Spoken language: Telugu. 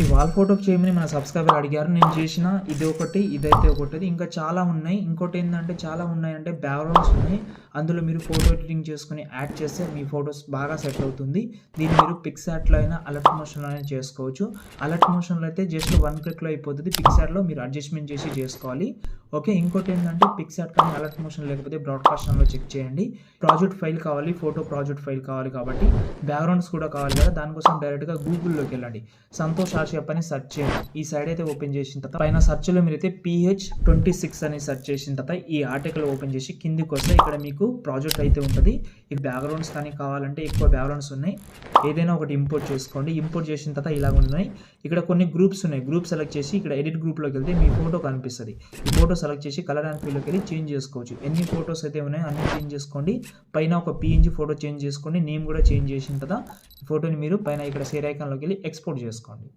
ఈ వాల్ ఫోటో చేయమని మన సబ్స్క్రైబర్ అడిగారు. నేను చేసిన ఇది ఒకటి, ఇదైతే ఒకటి. ఇంకా చాలా ఉన్నాయి. ఇంకోటి ఏందంటే చాలా ఉన్నాయంటే బ్యాక్‌గ్రౌండ్స్ ఉన్నాయి. అందులో మీరు ఫోటో ఎడిటింగ్ చేసుకొని యాడ్ చేస్తే మీ ఫోటోస్ బాగా సెట్ అవుతుంది. దీన్ని మీరు పిక్సార్ట్‌లో అయినా, అలర్ట్ మోషన్‌లో అయినా చేసుకోవచ్చు. అలర్ట్ మోషన్‌లో అయితే జస్ట్ 1 క్లిక్‌లో అయిపోతది. పిక్సార్ట్‌లో మీరు అడ్జస్ట్‌మెంట్ చేసి చేసుకోవాలి. ఓకే. ఇంకోటి ఏందంటే పిక్సార్ట్ కానీ అలర్ట్ మోషన్ లేకపోతే బ్రాడ్‌కాస్టర్‌లో చెక్ చేయండి. ప్రాజెక్ట్ ఫైల్ కావాలి. ఫోటో ప్రాజెక్ట్ ఫైల్ కావాలి కాబట్టి బ్యాక్‌గ్రౌండ్స్ కూడా కావాలి కదా! దానికోసం డైరెక్ట్‌గా గూగుల్‌లోకెళ్ళండి. సంతోష్ ఆషియప్ అని సెర్చ్ చేయండి. ఈ సైడ్ అయితే ఓపెన్ చేసిన తర్వాత పైన సెర్చ్‌లో మీరైతే PH26 అని సెర్చ్ చేసిన తర్వాత ఈ ఆర్టికల్ ఓపెన్ చేసి కిందికొస్తే ఇక్కడ మీకు ప్రాజెక్ట్ అయితే ఉంటది. ఇక్కడ బ్యాక్‌గ్రౌండ్స్ కానీ కావాలంటే ఎక్కువ బ్యాక్‌గ్రౌండ్స్ ఉన్నాయి. ఏదైనా ఒకటి ఇంపోర్ట్ చేసుకోండి. ఇంపోర్ట్ చేసిన తర్వాత ఇలాగ ఉన్నాయి. ఇక్కడ కొన్ని గ్రూప్స్ ఉన్నాయి. గ్రూప్ సెలెక్ట్ చేసి ఇక్కడ ఎడిట్ గ్రూప్‌లోకెళ్తే మీ ఫోటో కనిపిస్తది. ఈ ఫోటో సెలెక్ట్ చేసి కలర్ అండ్ ఫీల్డ్‌లోకెళ్ళి చేంజ్ చేసుకోవచ్చు. ఎన్ని ఫోటోస్ అయితే ఉన్నాయో అన్ని చేంజ్ చేసుకోండి. పైన ఒక PNG ఫోటో చేంజ్ చేసుకోండి. నేమ్ కూడా చేంజ్ చేసిన తర్వాత ఈ ఫోటోని మీరు పైన ఇక్కడ షేర్ ఐకాన్‌లోకెళ్ళి ఎక్స్‌పోర్ట్ చేసుకోండి.